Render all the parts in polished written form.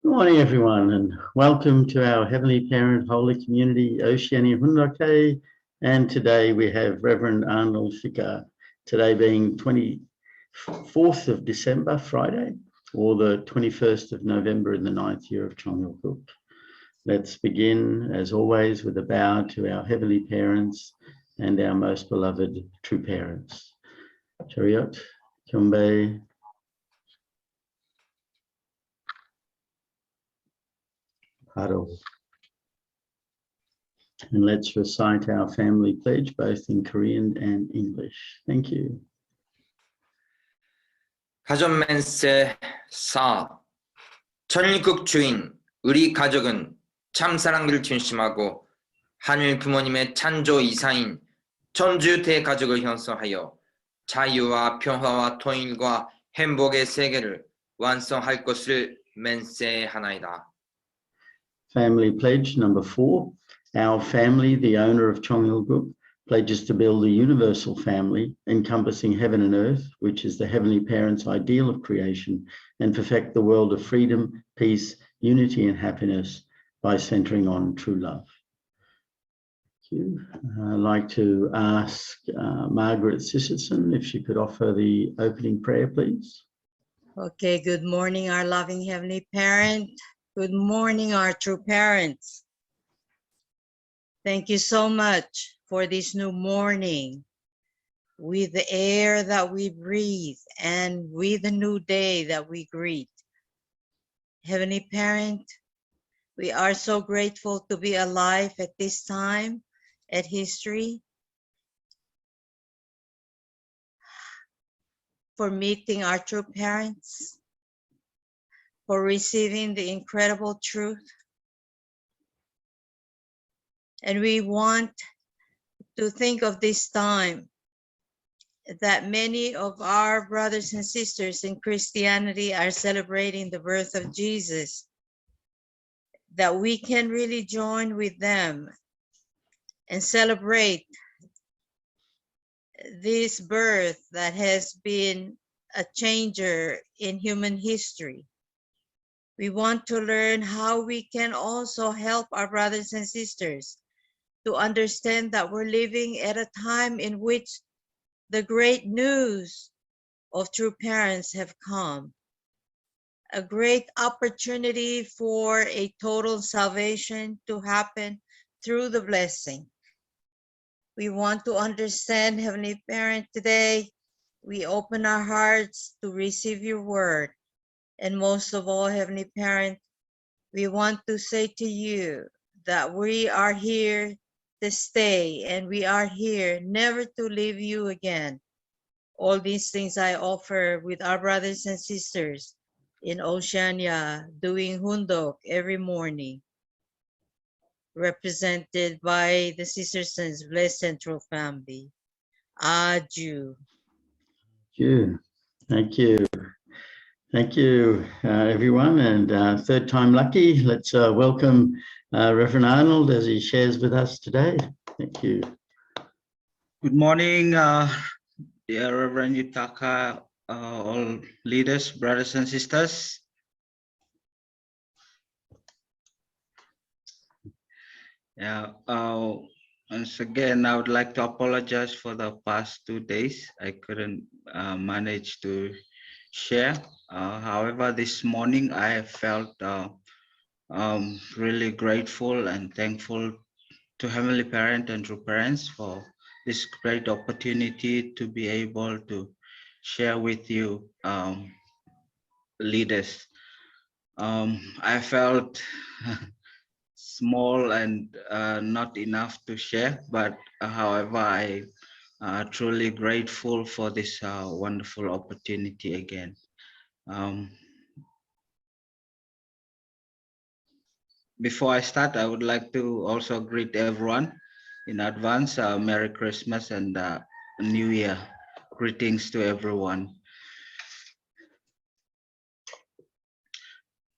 Good morning, everyone, and welcome to our Heavenly Parent Holy Community, Oceania Hundake. And today we have Reverend Arnold Fika, today being 24th of December, Friday, or the 21st of November in the 9th year of Chongyalguk. Let's begin, as always, with a bow to our Heavenly Parents and our most beloved true parents. Chariot, Kyombe, Haro. And let's recite our family pledge, both in Korean and English. Thank you. 가전맨세 4. 천일국 주인 우리 가족은 참사랑기를 중심하고 하늘 부모님의 찬조 이사인 천주 대가족을 형성하여 자유와 평화와 통일과 행복의 세계를 완성할 것을 맹세하나이다. Family pledge number 4. Our family, the owner of Chongyalguk, pledges to build a universal family encompassing heaven and earth, which is the Heavenly Parent's ideal of creation, and perfect the world of freedom, peace, unity, and happiness by centering on true love. Thank you. I'd like to ask Margaret Sisserson if she could offer the opening prayer, please. Okay, good morning, our loving Heavenly Parent. Good morning, our true parents. Thank you so much for this new morning, with the air that we breathe and with the new day that we greet. Heavenly Parent, we are so grateful to be alive at this time at history, for meeting our true parents, for receiving the incredible truth. And we want to think of this time that many of our brothers and sisters in Christianity are celebrating the birth of Jesus, that we can really join with them and celebrate this birth that has been a changer in human history. We want to learn how we can also help our brothers and sisters to understand that we're living at a time in which the great news of true parents have come. A great opportunity for a total salvation to happen through the blessing. We want to understand, Heavenly Parent, today we open our hearts to receive your word. And most of all, Heavenly Parent, we want to say to you that we are here to stay, and we are here never to leave you again. All these things I offer with our brothers and sisters in Oceania doing hundok every morning, represented by the Sisterson's Blessed Central Family. Aju. Thank you. Thank you, everyone. And third time lucky, let's welcome Reverend Arnold as he shares with us today. Thank you. Good morning, dear Reverend Yutaka, all leaders, brothers and sisters. Yeah, once again, I would like to apologize for the past 2 days. I couldn't manage to share. However, this morning I felt really grateful and thankful to Heavenly Parent and true parents for this great opportunity to be able to share with you leaders. I felt small and not enough to share, but however, I truly grateful for this wonderful opportunity again. Before I start, I would like to also greet everyone in advance. Merry Christmas and New Year. Greetings to everyone.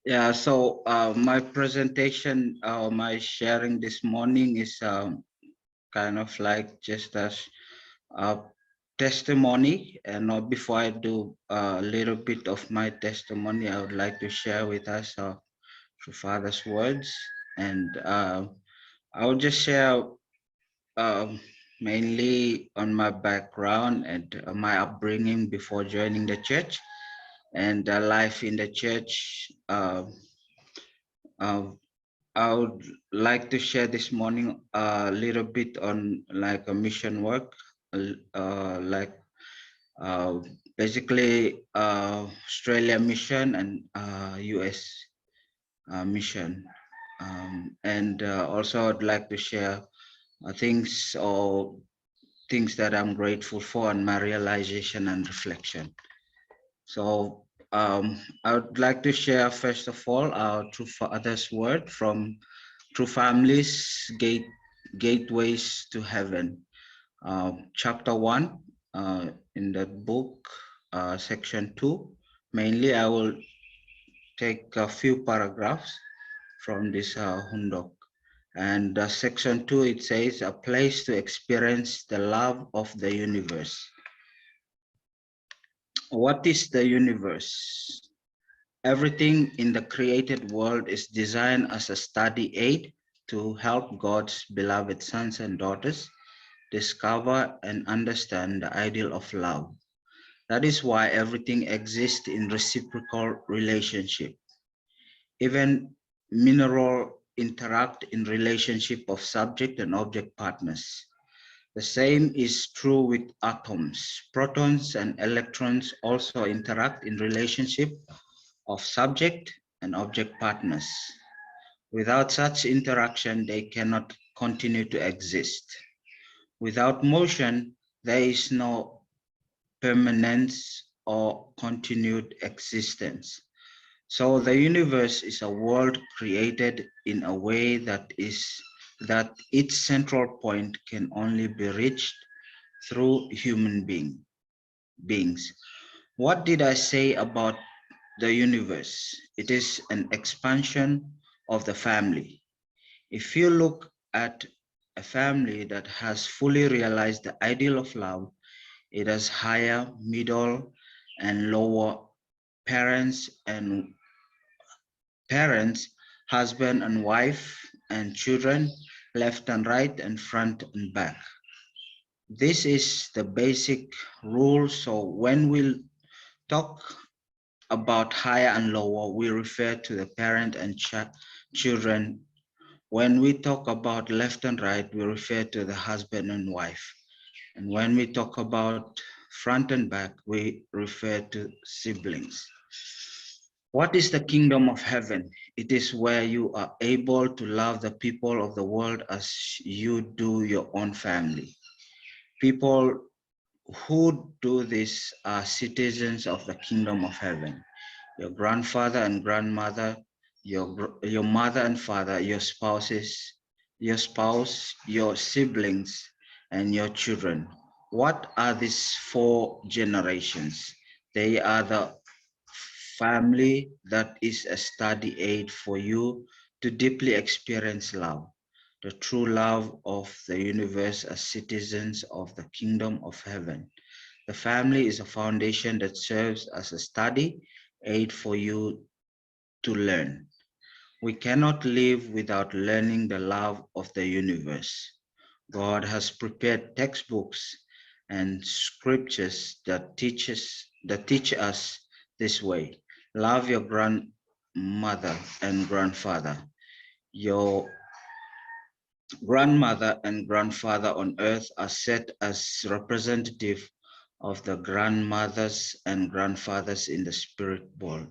Yeah, so my presentation, my sharing this morning is kind of like just as a testimony. And before I do a little bit of my testimony, I would like to share with us through Father's words. And I will just share mainly on my background and my upbringing before joining the church and life in the church. Uh, I would like to share this morning a little bit on like a mission work, like uh, basically Australia mission and US mission. And also I'd like to share things that I'm grateful for and my realization and reflection. So I would like to share first of all True Father's word from True Families Gateways to Heaven, chapter 1 in the book, section 2. Mainly I will take a few paragraphs from this Hundok. And section 2, it says, a place to experience the love of the universe. What is the universe? Everything in the created world is designed as a study aid to help God's beloved sons and daughters discover and understand the ideal of love. That is why everything exists in reciprocal relationship. Even minerals interact in relationship of subject and object partners. The same is true with atoms. Protons and electrons also interact in relationship of subject and object partners. Without such interaction, they cannot continue to exist. Without motion, there is no permanence or continued existence. So the universe is a world created in a way that its central point can only be reached through human beings. What did I say about the universe? It is an expansion of the family. If you look at a family that has fully realized the ideal of love, it has higher, middle, and lower parents, husband and wife, and children, left and right, and front and back. This is the basic rule. So when we talk about higher and lower, we refer to the parent and children. When we talk about left and right, we refer to the husband and wife. And when we talk about front and back, we refer to siblings. What is the kingdom of heaven? It is where you are able to love the people of the world as you do your own family. People who do this are citizens of the kingdom of heaven. Your grandfather and grandmother, your mother and father, your spouses, your spouse, your siblings, and your children. What are these 4 generations? They are the family that is a study aid for you to deeply experience love, the true love of the universe as citizens of the kingdom of heaven. The family is a foundation that serves as a study aid for you to learn. We cannot live without learning the love of the universe. God has prepared textbooks and scriptures that teach us this way. Love your grandmother and grandfather. Your grandmother and grandfather on earth are set as representative of the grandmothers and grandfathers in the spirit world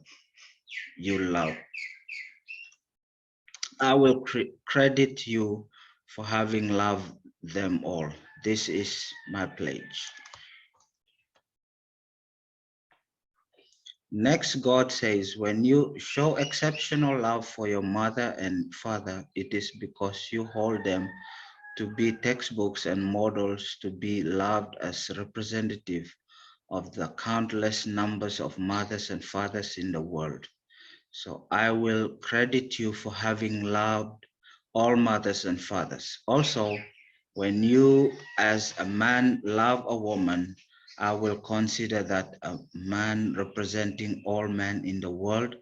you love. I will credit you for having loved them all. This is my pledge. Next, God says, when you show exceptional love for your mother and father, it is because you hold them to be textbooks and models to be loved as representative of the countless numbers of mothers and fathers in the world. So I will credit you for having loved all mothers and fathers. Also, when you as a man love a woman, I will consider that a man representing all men in the world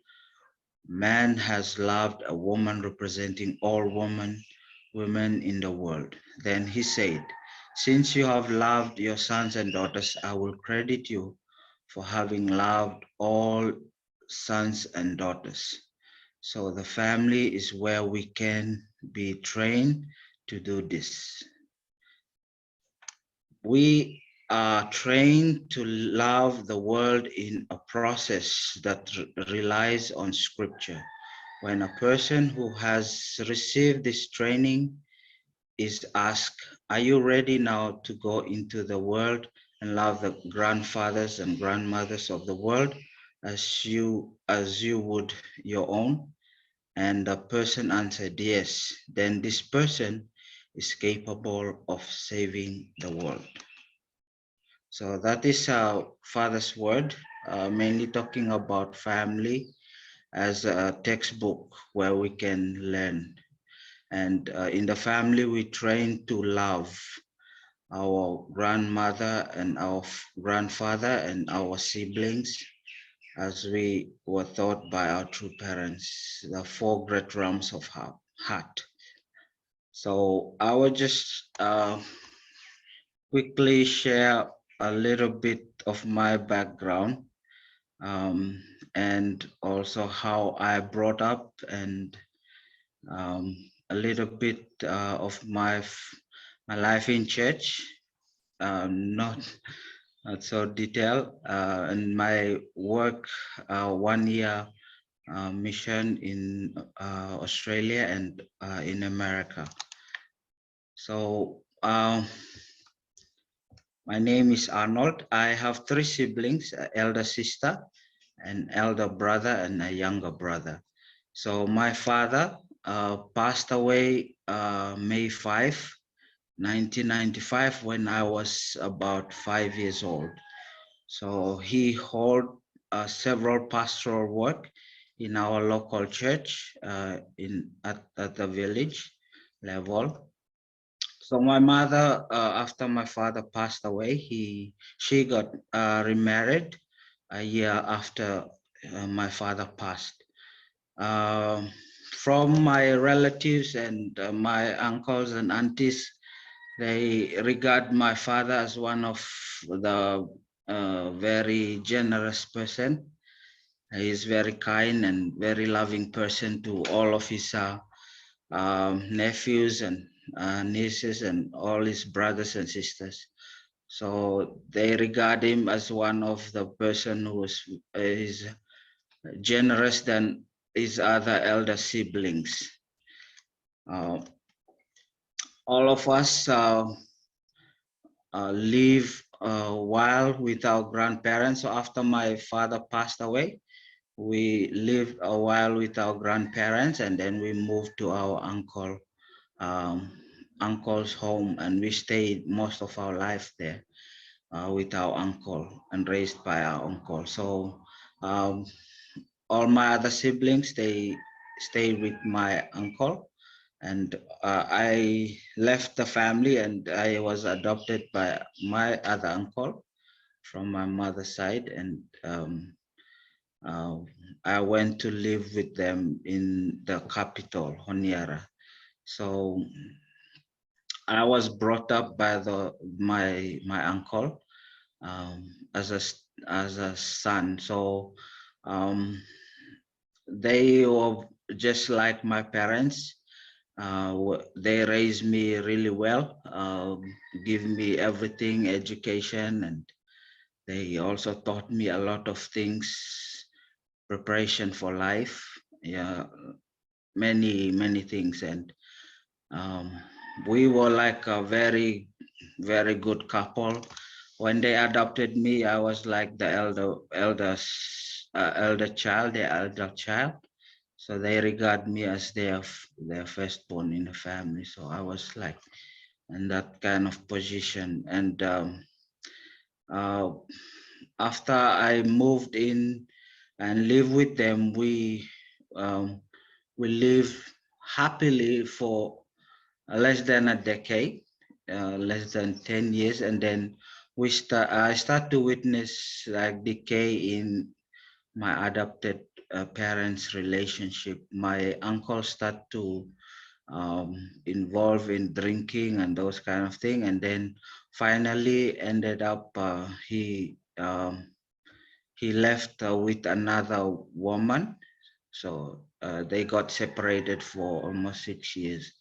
Man has loved a woman representing all women in the world. Then he said, since you have loved your sons and daughters, I will credit you for having loved all sons and daughters. So the family is where we can be trained to do this. We are trained to love the world in a process that relies on scripture. When a person who has received this training is asked, are you ready now to go into the world and love the grandfathers and grandmothers of the world as you would your own? And the person answered yes, then this person is capable of saving the world. So that is our Father's word, mainly talking about family as a textbook where we can learn. And in the family, we train to love our grandmother and our grandfather and our siblings as we were taught by our true parents, the 4 great realms of heart. So I will just quickly share a little bit of my background and also how I brought up and a little bit of my life in church, not so detailed, and my work 1 year mission in Australia and in America. So my name is Arnold. I have 3 siblings, an elder sister, an elder brother, and a younger brother. So my father passed away May 5, 1995, when I was about 5 years old. So he held several pastoral work in our local church at the village level. So my mother, after my father passed away, she got remarried a year after my father passed. From my relatives and my uncles and aunties, they regard my father as one of the very generous person. He is very kind and very loving person to all of his nephews and nieces and all his brothers and sisters. So they regard him as one of the person who is generous than his other elder siblings. All of us live a while with our grandparents. So after my father passed away, we lived a while with our grandparents, and then we moved to our uncle's home, and we stayed most of our life there with our uncle and raised by our uncle. So all my other siblings, they stayed with my uncle, and I left the family and I was adopted by my other uncle from my mother's side, and I went to live with them in the capital, Honiara. So I was brought up by my uncle as a son. So they were just like my parents. They raised me really well, give me everything, education, and they also taught me a lot of things, preparation for life, yeah, many things. And we were like a very good couple. When they adopted me, I was like the elder child. So they regard me as their firstborn in the family. So I was like in that kind of position. And after I moved in and lived with them, we lived happily for less than a decade, less than 10 years, and then I start to witness like decay in my adopted parents' relationship. My uncle started to involve in drinking and those kind of thing, and then finally ended up he left with another woman. So they got separated for almost 6 years.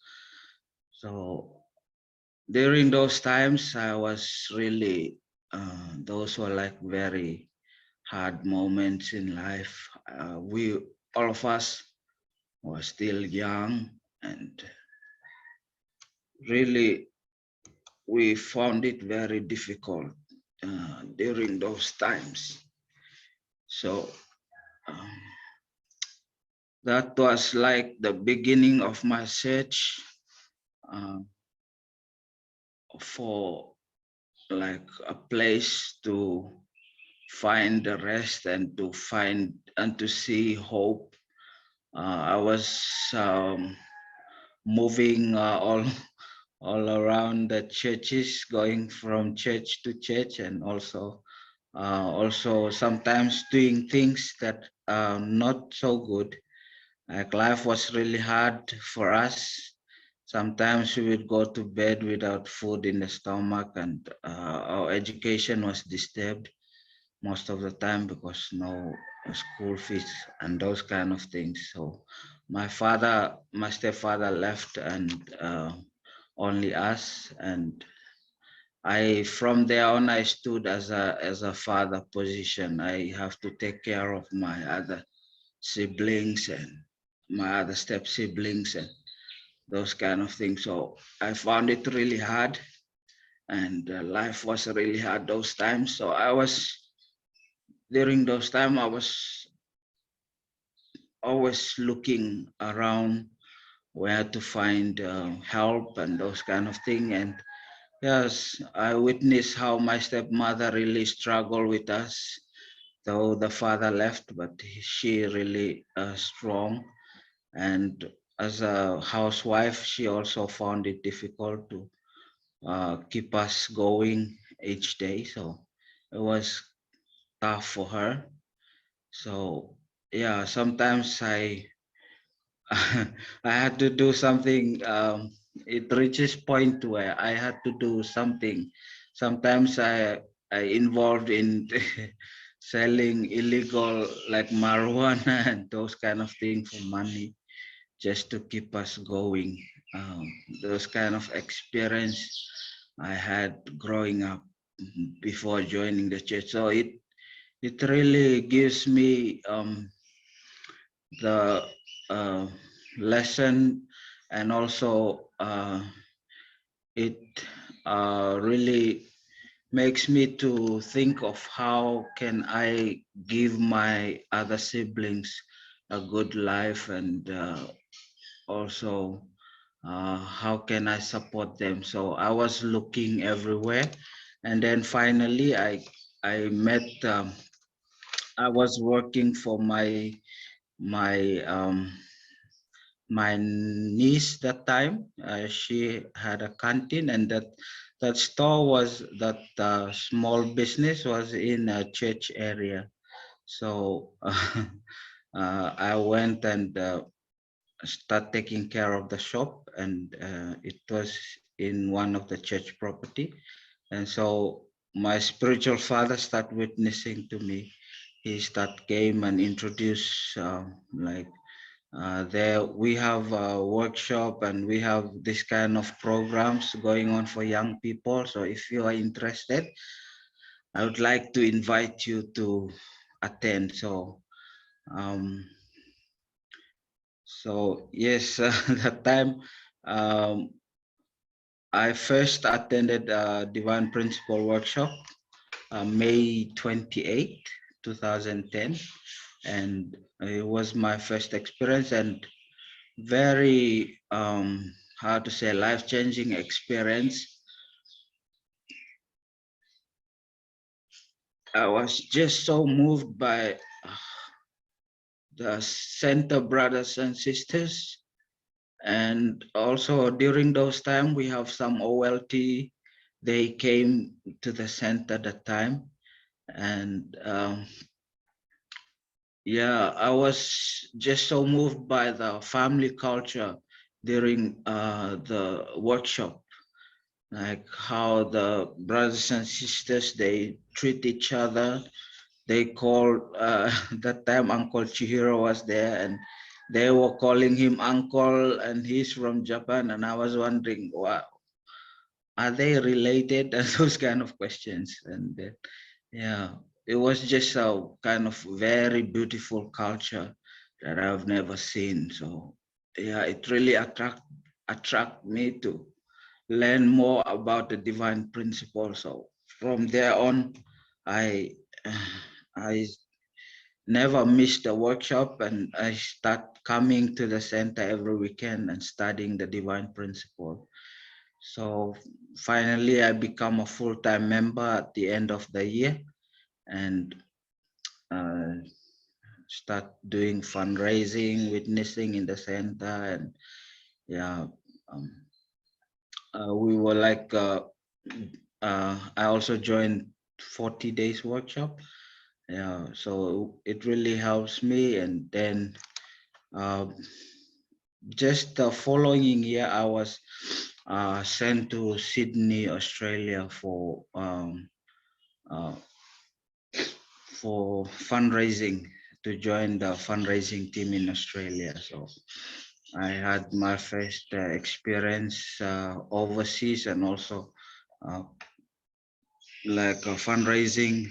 So during those times, I was really, those were like very hard moments in life. All of us were still young, and really we found it very difficult during those times. So um, that was like the beginning of my search for like a place to find the rest and to find and to see hope. I was moving all around the churches, going from church to church, and also sometimes doing things that are not so good. Like life was really hard for us. Sometimes we would go to bed without food in the stomach, and our education was disturbed most of the time because no school fees and those kind of things. So my stepfather left, and only us. And from there on, I stood as a father position. I have to take care of my other siblings and my other step siblings and those kind of things. So I found it really hard, and life was really hard those times. So during those times, I was always looking around where to find help and those kind of thing. And yes, I witnessed how my stepmother really struggled with us, though the father left, but she really strong. And as a housewife, she also found it difficult to keep us going each day. So it was tough for her. So yeah, sometimes I had to do something. It reaches point where I had to do something. Sometimes I involved in selling illegal like marijuana and those kind of things for money, just to keep us going. Those kind of experience I had growing up before joining the church. So it really gives me the uh, lesson, and also it really makes me to think of how can I give my other siblings a good life, and also how can I support them. So I was looking everywhere, and then finally I met I was working for my my niece that time. She had a canteen, and that store was that small business was in a church area. So I went and start taking care of the shop, and it was in one of the church property. And so my spiritual father started witnessing to me. He came and introduced like there we have a workshop, and we have this kind of programs going on for young people. So if you are interested, I would like to invite you to attend. Um, so yes, that time I first attended a Divine Principle workshop, May 28, 2010, and it was my first experience, and very how to say, life-changing experience. I was just so moved by the center brothers and sisters, and also during those time we have some OLT. They came to the center that time, and Yeah, I was just so moved by the family culture during the workshop, like how the brothers and sisters, they treat each other. They call that time Uncle Chihiro was there, and they were calling him uncle, and he's from Japan. And I was wondering, wow, are they related? And those kind of questions. And yeah, it was just a kind of very beautiful culture that I've never seen. So yeah, it really attract me to learn more about the divine principle. So from there on, I I never missed a workshop, and I start coming to the center every weekend and studying the divine principle. So finally, I become a full-time member at the end of the year, and uh, start doing fundraising, witnessing in the center, and yeah, um, we were like, I also joined 40 days workshop. Yeah, so it really helps me. And then uh, just the following year, I was sent to Sydney, Australia uh, for fundraising, to join the fundraising team in Australia. So I had my first experience overseas, and also uh, like fundraising,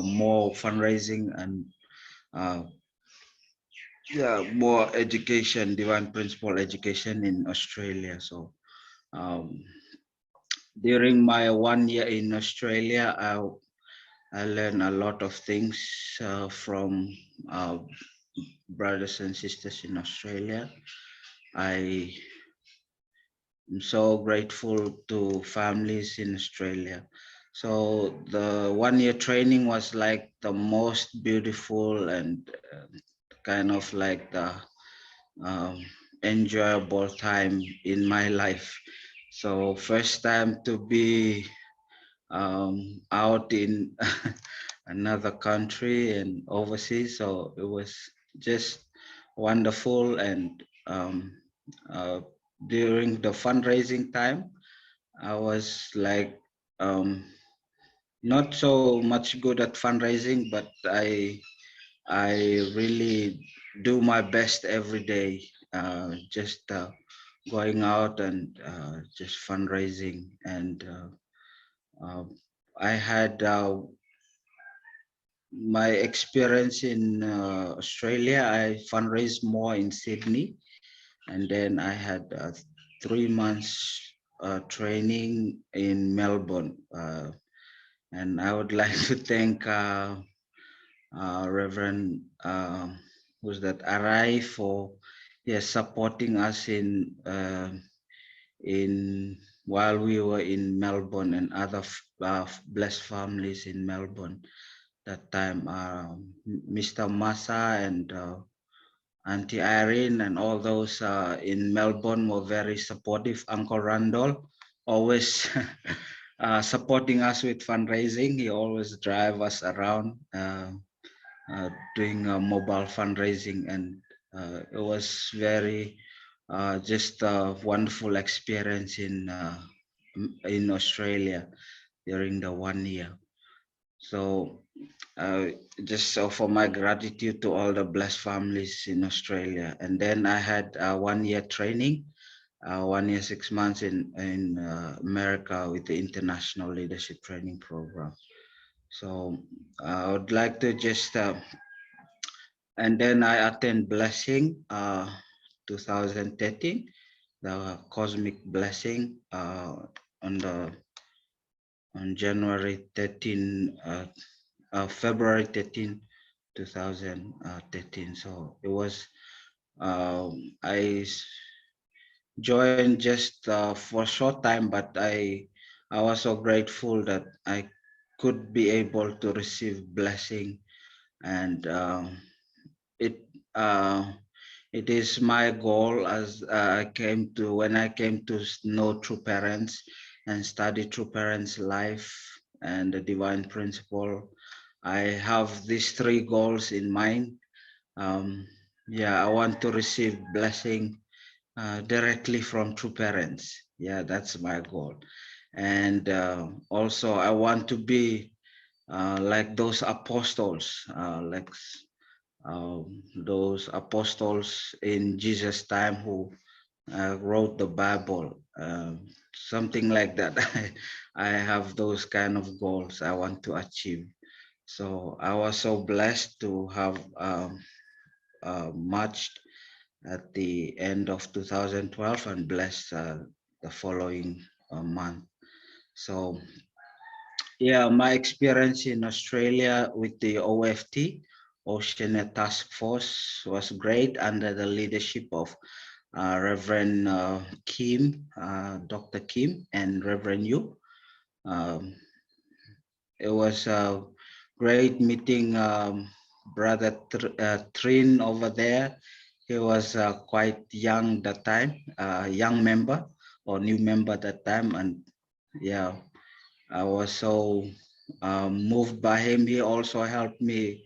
more fundraising, and uh, yeah, more education, divine principle education in Australia. So um, during my 1 year in Australia, I learned a lot of things from uh, brothers and sisters in Australia. I am so grateful to families in Australia. So the 1 year training was like the most beautiful and kind of like the um, enjoyable time in my life. So first time to be out in another country and overseas. So it was just wonderful. And uh, during the fundraising time, I was like not so much good at fundraising, but I really do my best every day, just going out and just fundraising. And I had my experience in Australia. I fundraised more in Sydney, and then I had 3 months training in Melbourne. And I would like to thank Reverend who's that Arai for supporting us in while we were in Melbourne, and other blessed families in Melbourne that time. Mr. Massa and Auntie Irene and all those in Melbourne were very supportive. Uncle Randall always supporting us with fundraising. He always drive us around doing mobile fundraising, and it was very just a wonderful experience in Australia during the 1 year. So just offer my gratitude to all the blessed families in Australia. And then I had 1 year training, 1 year, 6 months in America with the International Leadership Training Program. So I would like to just, and then I attend Blessing 2013, the Cosmic Blessing on January 13, February 13, 2013. So it was, I joined just for a short time, but I was so grateful that I could be able to receive blessing. And it it is my goal as when I came to know true parents and study true parents' life and the divine principle. I have these three goals in mind. Yeah, I want to receive blessing directly from true parents. Yeah, that's my goal. And also I want to be like those apostles, those apostles in Jesus' time who wrote the Bible, something like that. I have those kind of goals I want to achieve. So I was so blessed to have marched at the end of 2012 and blessed the following month. So yeah, my experience in Australia with the OFT, Oceania Task Force, was great under the leadership of Reverend Kim, Dr. Kim, and Reverend Yu. Um, it was a great meeting Brother Trin over there. He was quite young that time, young member or new member that time. And yeah, I was so moved by him. He also helped me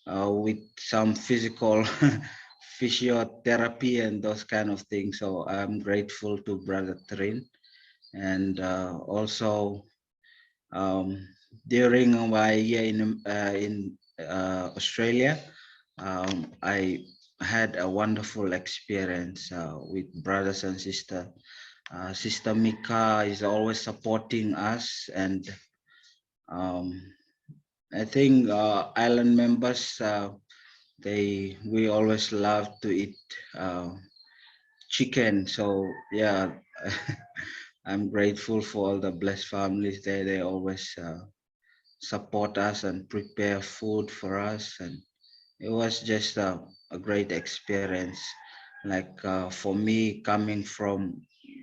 with some physical physiotherapy and those kind of things. So I'm grateful to Brother Trin. And also um, during my year in Australia, I had a wonderful experience with brothers and sisters. Sister Mika is always supporting us, and um, I think island members we always love to eat uh, chicken. So yeah, I'm grateful for all the blessed families there. They always support us and prepare food for us, and it was just a great experience. Like for me, coming from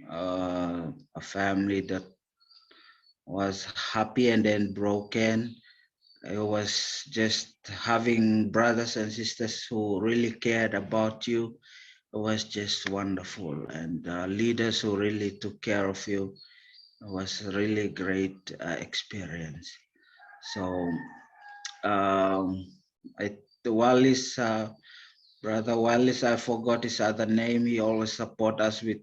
a family that was happy and then broken, it was just having brothers and sisters who really cared about you. It was just wonderful, and leaders who really took care of you. It was a really great experience. So um, Wallis, Brother Wallis, I forgot his other name. He always support us with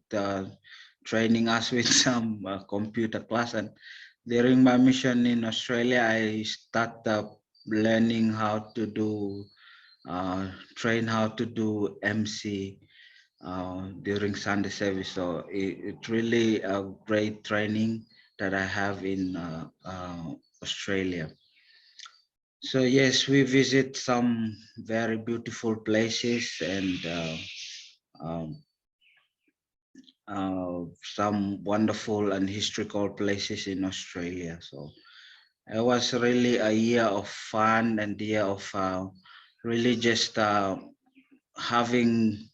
training us with some computer class. And during my mission in Australia, I started learning how to do, train how to do MC during Sunday service. So it's really a great training that I have in Australia. So yes, we visit some very beautiful places and um, some wonderful and historical places in Australia. So it was really a year of fun and year of really just having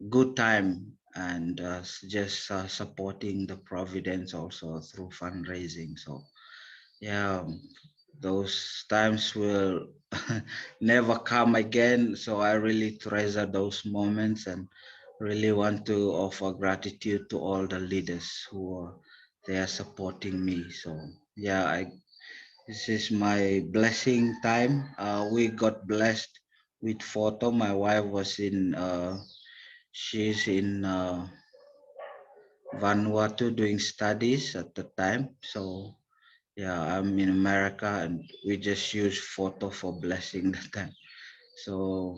good time and just supporting the Providence also through fundraising. So yeah, those times will never come again. So I really treasure those moments and really want to offer gratitude to all the leaders who are there supporting me. So yeah, this is my blessing time. We got blessed with photo. My wife was in, she's in Vanuatu doing studies at the time. So yeah, I'm in America and we just use photo for blessing that time. So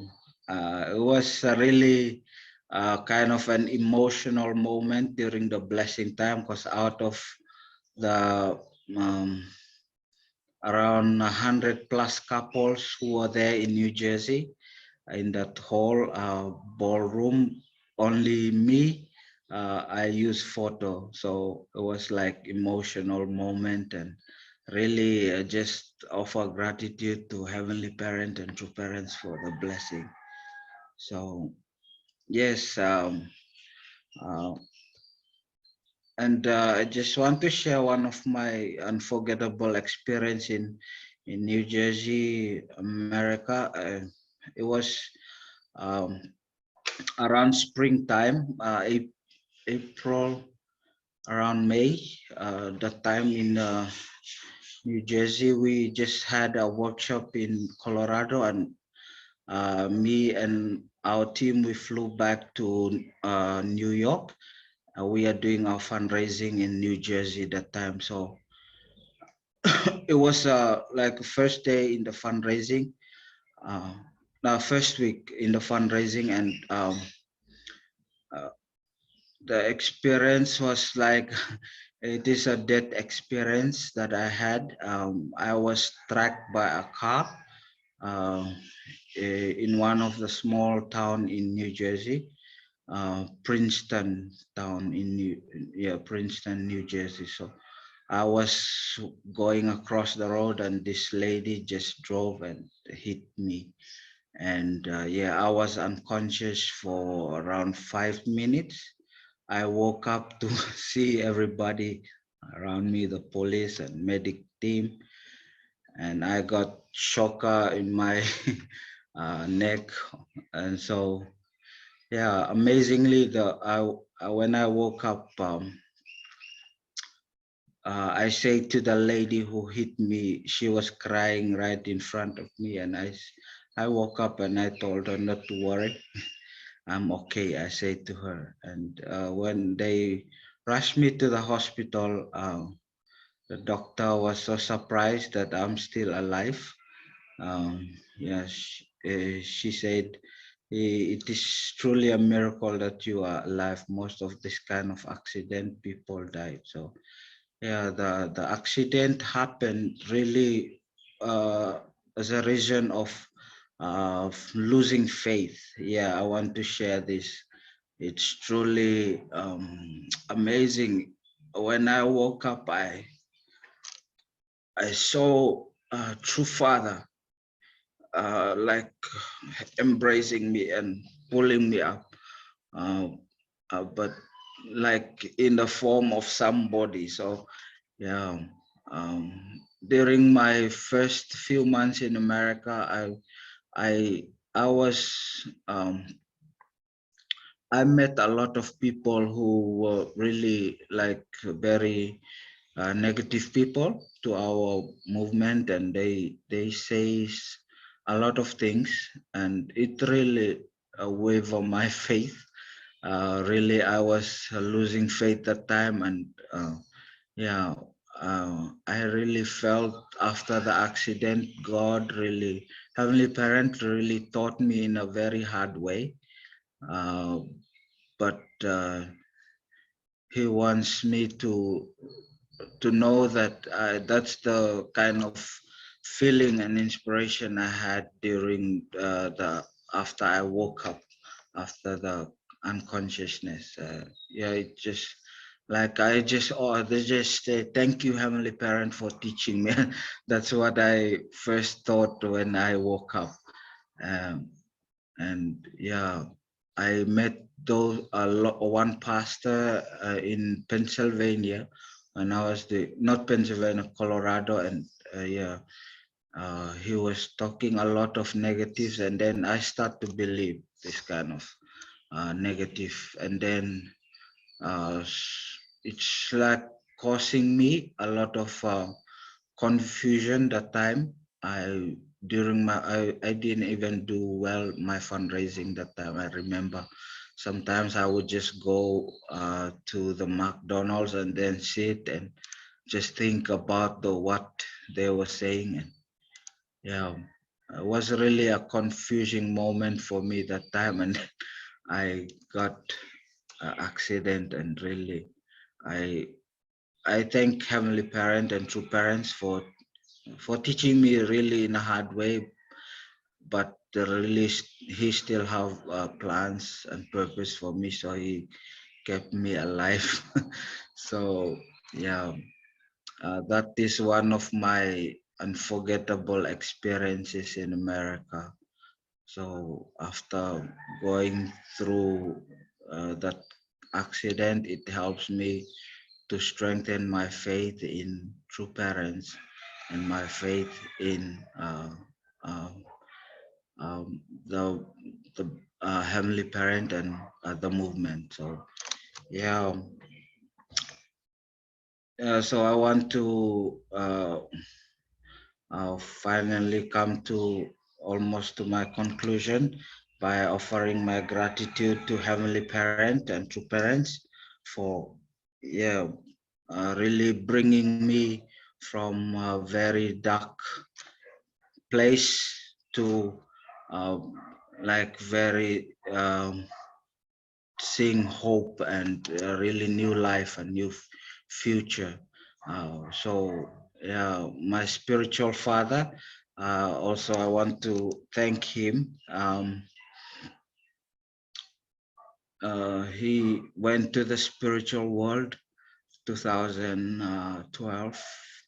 it was a really kind of an emotional moment during the blessing time because out of the um, around 100 plus couples who were there in New Jersey in that whole ballroom, only me, I use photo. So it was like emotional moment and really just offer gratitude to Heavenly Parent and True Parents for the blessing. So yes, uh, and I just want to share one of my unforgettable experience in New Jersey, America. It was um, around springtime, April, around May. That time in New Jersey, we just had a workshop in Colorado, and Me and our team, we flew back to New York. We are doing our fundraising in New Jersey that time. So it was like first day in the fundraising, now first week in the fundraising, and the experience was like it is a death experience that I had. I was tracked by a car in one of the small town in New Jersey, Princeton town in Princeton, New Jersey. So I was going across the road and this lady just drove and hit me. And I was unconscious for around 5 minutes. I woke up to see everybody around me, the police and medic team, and I got shocker in my neck. And so, amazingly, when I woke up, I say to the lady who hit me, she was crying right in front of me, and I woke up and I told her not to worry. I'm okay, I say to her. And when they rushed me to the hospital, the doctor was so surprised that I'm still alive. She said, it is truly a miracle that you are alive. Most of this kind of accident, people died. So the accident happened really as a reason of losing faith. I want to share this. It's truly amazing. When I woke up, I saw a true father like embracing me and pulling me up, but like in the form of somebody. So during my first few months in America, I was I met a lot of people who were really like very negative people to our movement, and they say a lot of things, and it really wavered my faith. Really, I was losing faith that time, and I really felt after the accident, God really, Heavenly Parent really taught me in a very hard way. But He wants me to know that that's the kind of feeling and inspiration I had during the after I woke up after the unconsciousness. It just like they just say thank you, Heavenly Parent, for teaching me. That's what I first thought when I woke up. And I met one pastor in Pennsylvania when I was not Pennsylvania, Colorado, and he was talking a lot of negatives, and then I start to believe this kind of negative, and then it's like causing me a lot of confusion that time. I didn't even do well my fundraising that time. I remember sometimes I would just go to the McDonald's and then sit and just think about what they were saying. And it was really a confusing moment for me that time, and I got an accident, and really I thank Heavenly Parent and True Parents for teaching me really in a hard way, but really he still have plans and purpose for me, so he kept me alive. So that is one of my unforgettable experiences in America. So after going through that accident, it helps me to strengthen my faith in True Parents and my faith in the Heavenly Parent and the movement. So so I want to finally come to almost to my conclusion by offering my gratitude to Heavenly Parent and true parents for really bringing me from a very dark place to like very seeing hope and really new life and new future. So yeah, my spiritual father, also I want to thank him. He went to the spiritual world 2012.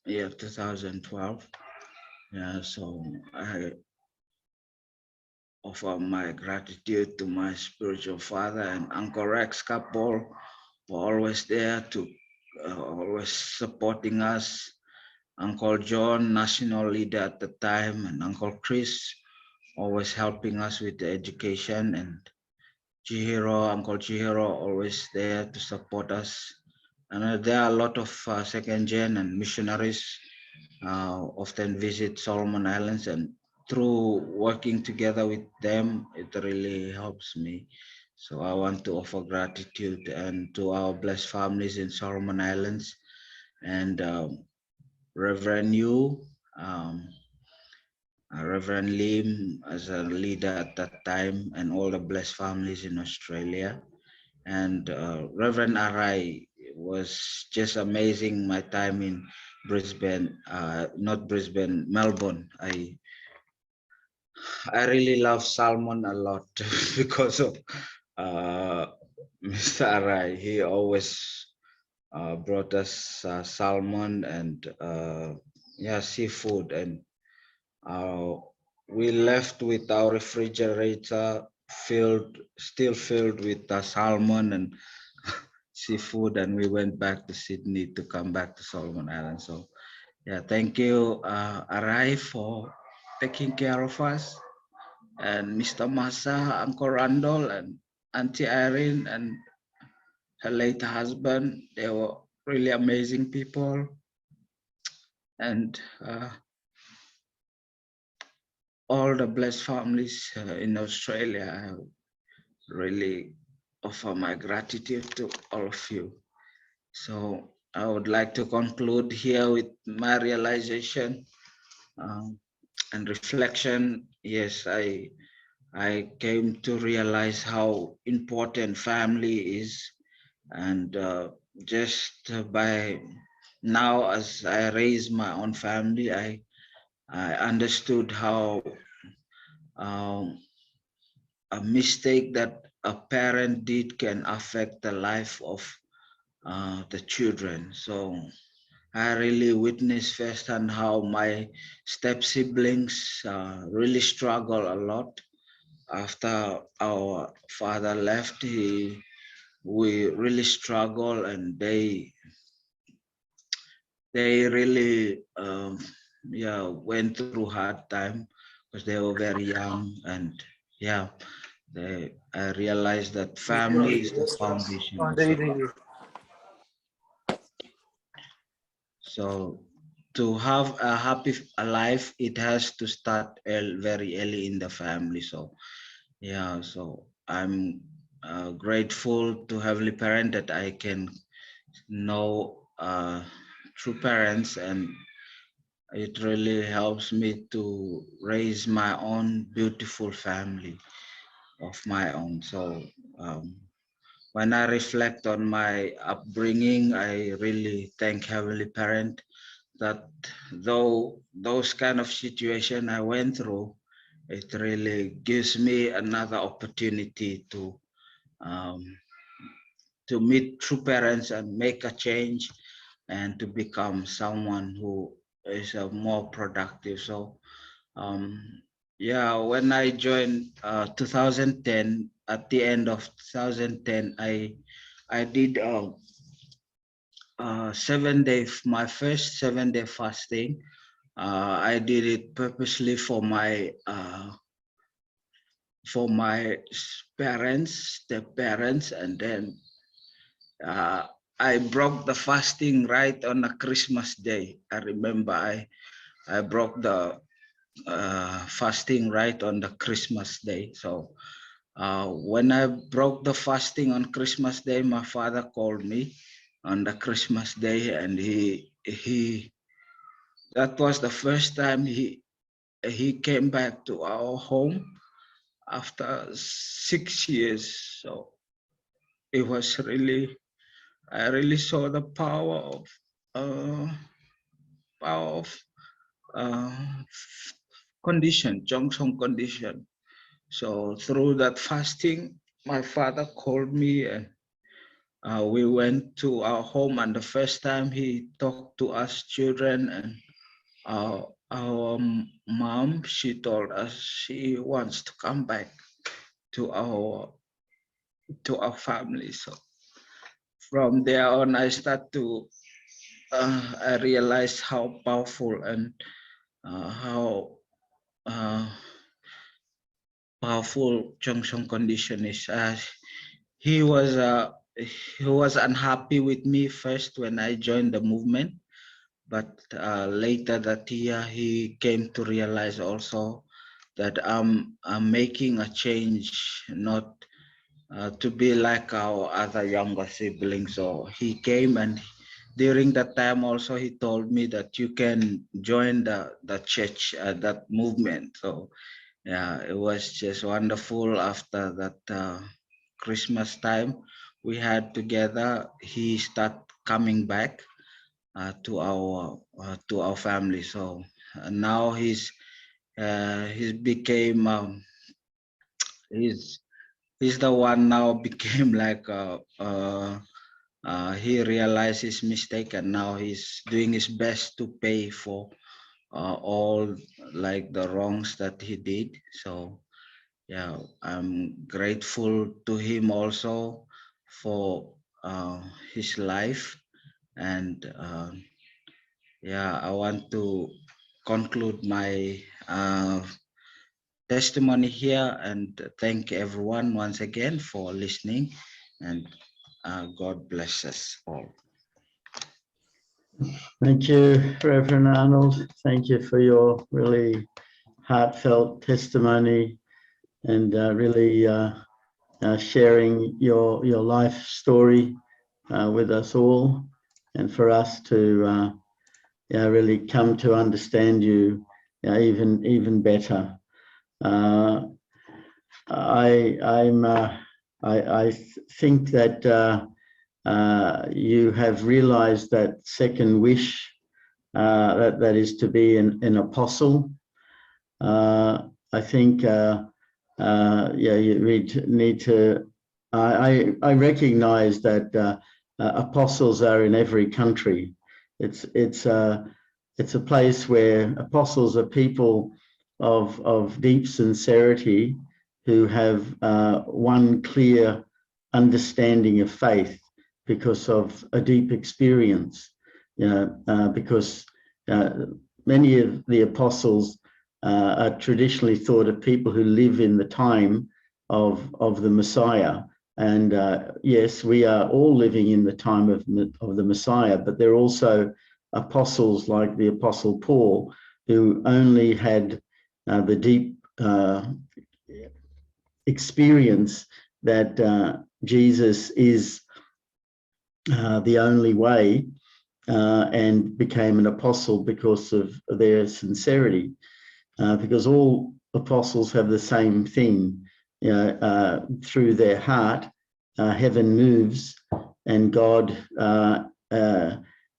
Yeah, 2012. Yeah, so I offer my gratitude to my spiritual father and Uncle Rex couple for always there to always supporting us. Uncle John, national leader at the time, and Uncle Chris always helping us with the education, and Uncle Chihiro always there to support us. And there are a lot of second gen and missionaries often visit Solomon Islands, and through working together with them, it really helps me. So I want to offer gratitude and to our blessed families in Solomon Islands and Reverend Yu, Reverend Lim as a leader at that time, and all the blessed families in Australia. And Reverend Arai was just amazing. My time in Brisbane, not Brisbane, Melbourne. I really love salmon a lot because of Mr. Arai. He always brought us salmon and seafood, and we left with our refrigerator still filled with salmon and seafood, and we went back to Sydney to come back to Solomon Islands. So yeah, thank you, Arai, for taking care of us, and Mr. Masa, Uncle Randall, and Auntie Irene, and her late husband. They were really amazing people, and all the blessed families in Australia. I really offer my gratitude to all of you. So I would like to conclude here with my realization and reflection. Yes, I came to realize how important family is, and just by now, as I raise my own family, I understood how a mistake that a parent did can affect the life of the children. So I really witnessed firsthand how my step siblings really struggle a lot after our father left. We really struggle, and they really went through hard time because they were very young, and I realized that family is the foundation. So to have a happy life, it has to start very early in the family. So yeah, so I'm grateful to Heavenly Parent that I can know true parents, and it really helps me to raise my own beautiful family of my own. So when I reflect on my upbringing, I really thank Heavenly Parent that though those kind of situation I went through, it really gives me another opportunity to meet true parents and make a change and to become someone who is more productive. So when I joined 2010, at the end of 2010, I did 7-day, my first 7-day fasting. I did it purposely for my parents, step parents, and then I broke the fasting right on a Christmas day. I remember I broke the fasting right on the Christmas day. So when I broke the fasting on Christmas day, my father called me on the Christmas day, and that was the first time he came back to our home after 6 years. So it was really, I really saw the power of condition, Jongsong condition. So through that fasting, my father called me, and we went to our home, and the first time he talked to us children, and our mom, she told us she wants to come back to our family. So from there on, I realized how powerful and how powerful Jongsong condition is. He was unhappy with me first when I joined the movement, but later that year he came to realize also that I'm making a change, not to be like our other younger siblings. So he came, and during that time also he told me that you can join the church, that movement. So yeah, it was just wonderful. After that Christmas time we had together, he started coming back to our family. So now he's became he's the one now became like he realized his mistake, and now he's doing his best to pay for all like the wrongs that he did. So yeah, I'm grateful to him also for his life. And yeah, I want to conclude my testimony here, and thank everyone once again for listening, and God bless us all. Thank you, Reverend Arnold. Thank you for your really heartfelt testimony, and really sharing your life story with us all, and for us to really come to understand you even better. I think that you have realized that second wish, that is to be an apostle. I think you need to. I recognize that apostles are in every country. It's a place where apostles are people of deep sincerity, who have one clear understanding of faith because of a deep experience. Because many of the apostles are traditionally thought of people who live in the time of the Messiah. And yes, we are all living in the time of the Messiah, but there are also apostles like the Apostle Paul, who only had the deep experience that Jesus is the only way, and became an apostle because of their sincerity. Because all apostles have the same thing, through their heart, heaven moves, and God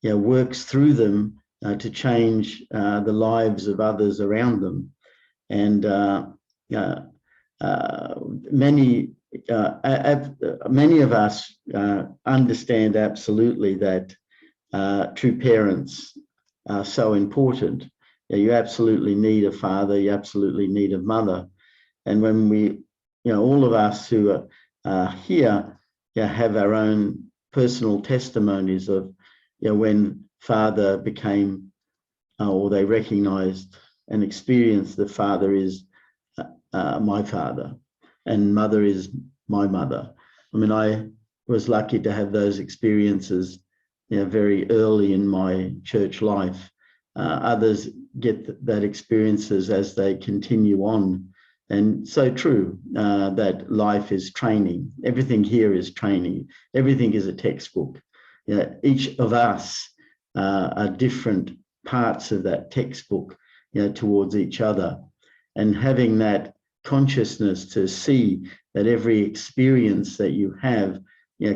works through them to change the lives of others around them. And many of us understand absolutely that true parents are so important. You absolutely need a father, you absolutely need a mother. And when we, all of us who are here, have our own personal testimonies of, when father became, or they recognized and experienced that father is my father and mother is my mother. I mean, I was lucky to have those experiences very early in my church life. Others get that experiences as they continue on. And so true that life is training. Everything here is training. Everything is a textbook. Each of us are different parts of that textbook, towards each other. And having that consciousness to see that every experience that you have,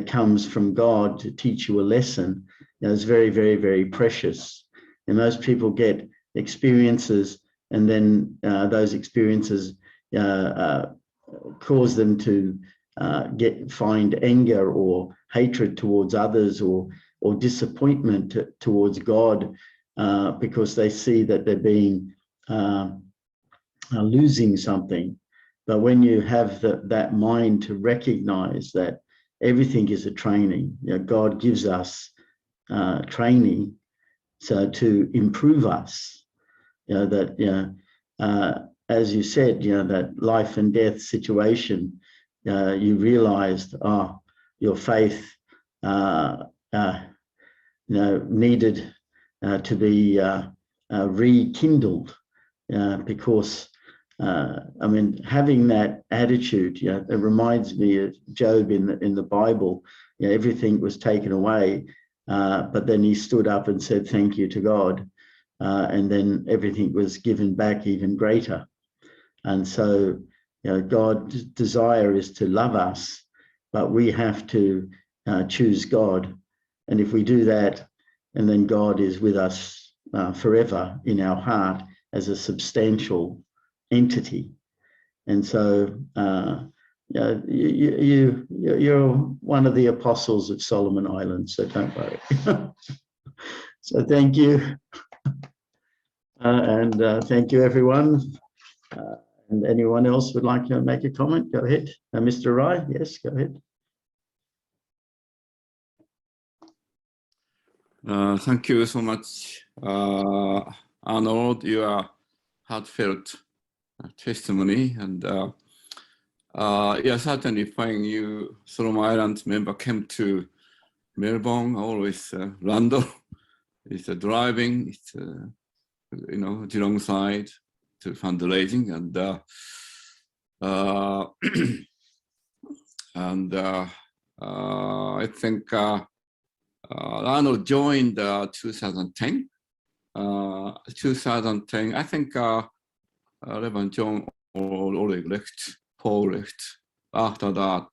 comes from God to teach you a lesson, is very, very, very precious. And most people get experiences, and then those experiences cause them to find anger or hatred towards others, or disappointment towards God, because they see that they're being losing something. But when you have that mind to recognize that everything is a training, God gives us training so to improve us, as you said, that life and death situation, you realized, your faith, needed to be rekindled, because, having that attitude, it reminds me of Job in the Bible. Everything was taken away, but then he stood up and said, thank you to God. And then everything was given back even greater. And so, God's desire is to love us, but we have to choose God. And if we do that, and then God is with us forever in our heart as a substantial entity. And so, you're one of the apostles of Solomon Islands, so don't worry. So thank you. And thank you, everyone. And anyone else would like to make a comment? Go ahead. Mr. Rai, yes, go ahead. Thank you so much, Arnold, your heartfelt testimony. And yeah, certainly when you, Solomon Island member, came to Melbourne, always London, it's driving, it's, Geelong side to fundraising. And I think Arnold joined 2010. 2010, I think Rev and John already left, Paul left. After that,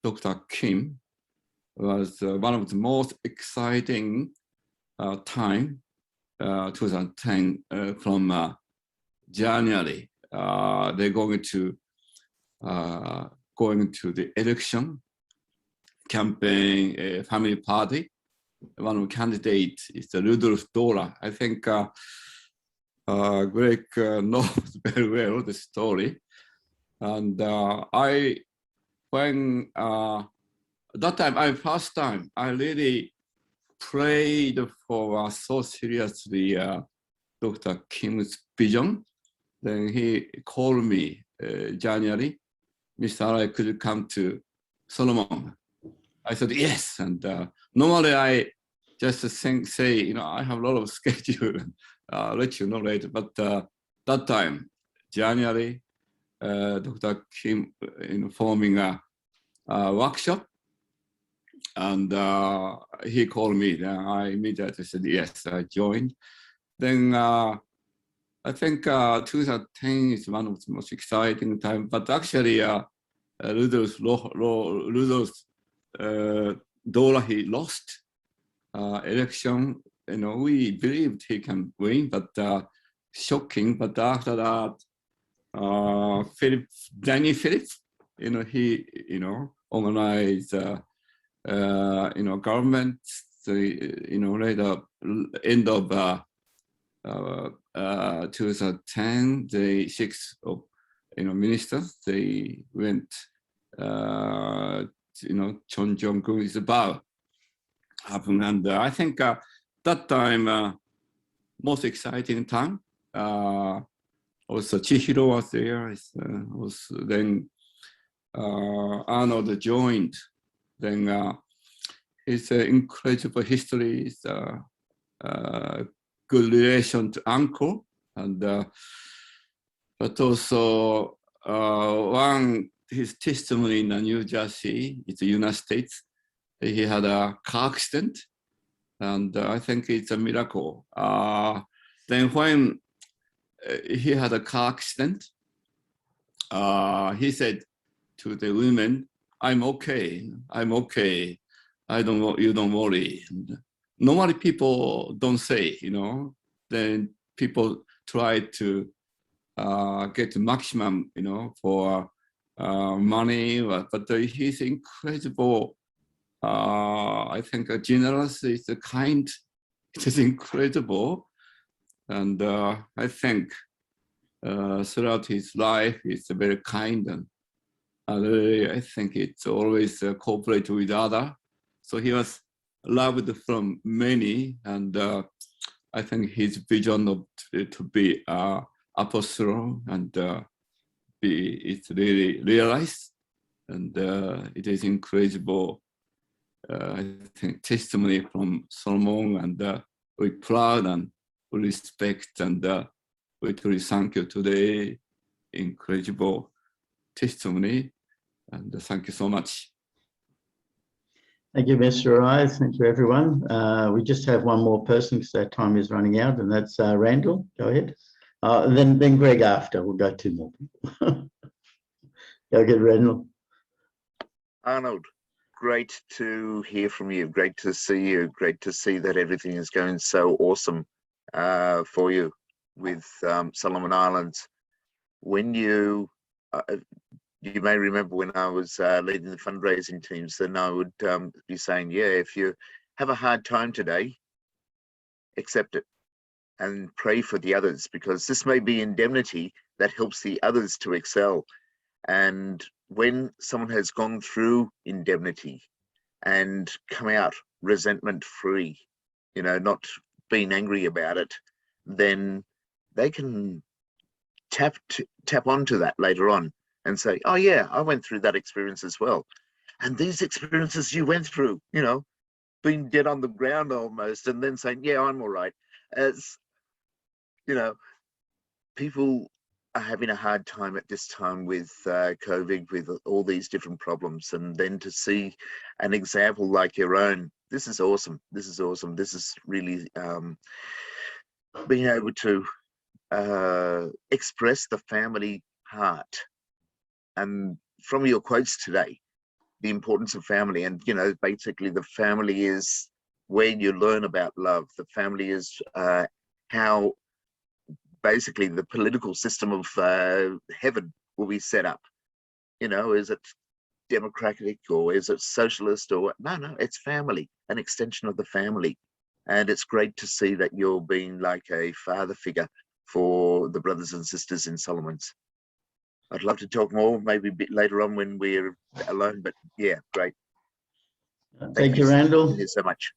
Dr. Kim was one of the most exciting time, 2010, from January. They're going to the election campaign, family party. One of the candidates is the Rudolf Dora. I think Greg knows very well the story. And when that time, first time, I really prayed for so seriously Dr. Kim's vision. Then he called me January, Mr. Arai, could you come to Solomon? I said yes, and normally I just say, I have a lot of schedule, let you know later. But that time, January, Dr. Kim forming a workshop, and he called me. Then I immediately said yes. I joined. Then I think 2010 is one of the most exciting time. But actually, Rudolf Dora, he lost election. We believed he can win, but shocking. But after that, Danny Phillips, he, organized, government, later end of 2010, the 6 of, ministers, they went, Chon Jong-un is about happened. And I think that time, most exciting time, also Chihiro was there, then Arnold joined, then it's an incredible history, good relation to uncle, and but also his testimony in New Jersey, it's the United States. He had a car accident, and I think it's a miracle. Then when he had a car accident, he said to the women, "I'm okay. I'm okay. You don't worry." And normally people don't say, Then people try to get the maximum, for money, but he's incredible. I think generous is kind. It is incredible, and I think throughout his life, he's very kind, and I think it's always cooperate with other. So he was loved from many, and I think his vision of to be apostle and it's really realized, and it is incredible. I think testimony from Solomon, and we proud and we respect, and we truly thank you today. Incredible testimony, and thank you so much. Thank you, Mr. Arai. Thank you, everyone. We just have one more person because our time is running out, and that's Randall. Go ahead. Then Greg after. We'll go two more people. Go ahead, Randall. Arnold, great to hear from you. Great to see you. Great to see that everything is going so awesome for you with Solomon Islands. When you may remember when I was leading the fundraising teams, then I would be saying, yeah, if you have a hard time today, accept it and pray for the others, because this may be indemnity that helps the others to excel. And when someone has gone through indemnity and come out resentment free, not being angry about it, then they can tap onto that later on and say, oh yeah, I went through that experience as well. And these experiences you went through, being dead on the ground almost, and then saying, yeah, I'm all right. As people are having a hard time at this time with COVID, with all these different problems. And then to see an example like your own, this is awesome. This is awesome. This is really being able to express the family heart. And from your quotes today, the importance of family, and basically the family is where you learn about love. The family is how basically the political system of heaven will be set up. Is it democratic or is it socialist or no, it's family, an extension of the family. And it's great to see that you're being like a father figure for the brothers and sisters in Solomon's. I'd love to talk more, maybe a bit later on when we're alone, but yeah, great. Thank you, Randall. Thank you so much.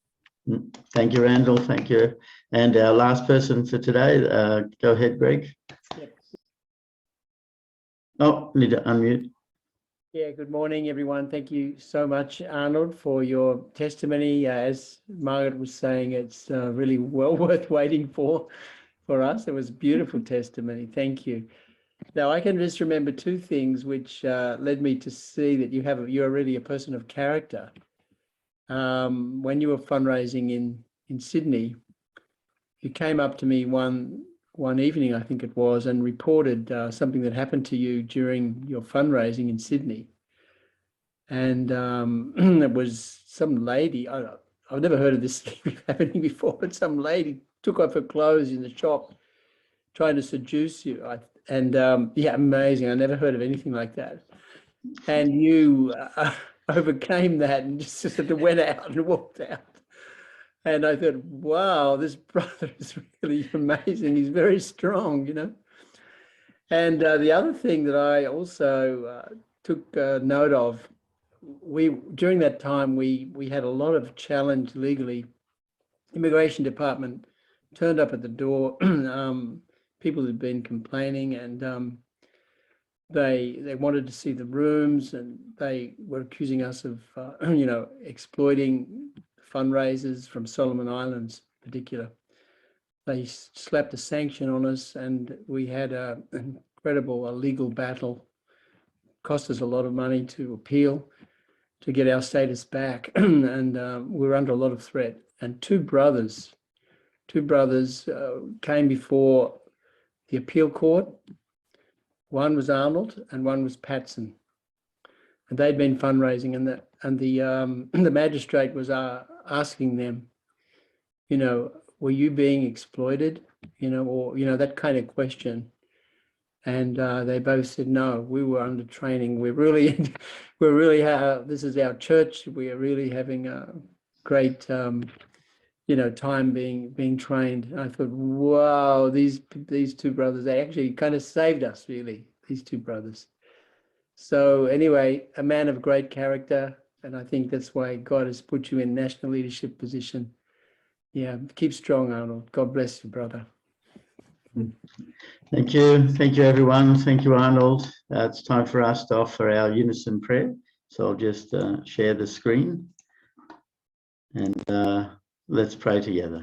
Thank you, Randall. Thank you. And our last person for today, go ahead, Greg. Yep. Oh, need to unmute. Yeah, good morning, everyone. Thank you so much, Arnold, for your testimony. As Margaret was saying, it's really well worth waiting for us. It was a beautiful testimony. Thank you. Now, I can just remember two things which led me to see that you're really a person of character. When you were fundraising in Sydney, you came up to me one evening, I think it was, and reported something that happened to you during your fundraising in Sydney. And it was some lady, I've never heard of this happening before, but some lady took off her clothes in the shop trying to seduce you. Yeah, amazing. I never heard of anything like that. And you overcame that and just sort of went out and walked out. And I thought, wow, this brother is really amazing. He's very strong, And the other thing that I also took note of, during that time, we had a lot of challenge legally. Immigration department turned up at the door. People had been complaining, and they wanted to see the rooms, and they were accusing us of, exploiting fundraisers from Solomon Islands in particular. they slapped a sanction on us, and we had an incredible legal battle. Cost us a lot of money to appeal to get our status back, and we were under a lot of threat. And two brothers came before the appeal court. One was Arnold and one was Patson, and they'd been fundraising, and the magistrate was asking them, were you being exploited, or that kind of question. And they both said, no, we were under training. This is our church. We are really having a great, time being trained. And I thought, wow, these two brothers, they actually kind of saved us, really, these two brothers. So anyway, a man of great character. And I think that's why God has put you in national leadership position. Yeah, keep strong, Arnold. God bless you, brother. Thank you. Thank you, everyone. Thank you, Arnold. It's time for us to offer our unison prayer. So I'll just share the screen and let's pray together.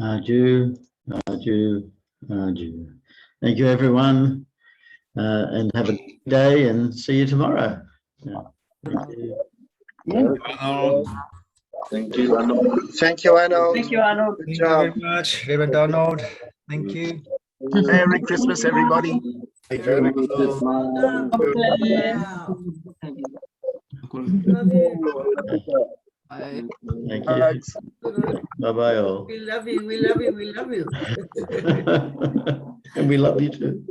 Adieu, adieu, adieu. Thank you, everyone, and have a good day and see you tomorrow. Yeah. Thank you. Arnold. Thank you, Arnold. Thank you, Arnold. Thank you, Arnold. Good Thank job. you very much, Reverend Arnold. Thank you. Merry Christmas, everybody. Merry Christmas. Bye. Thank you. Thanks. Bye-bye all. We love you. We love you. We love you. And we love you too.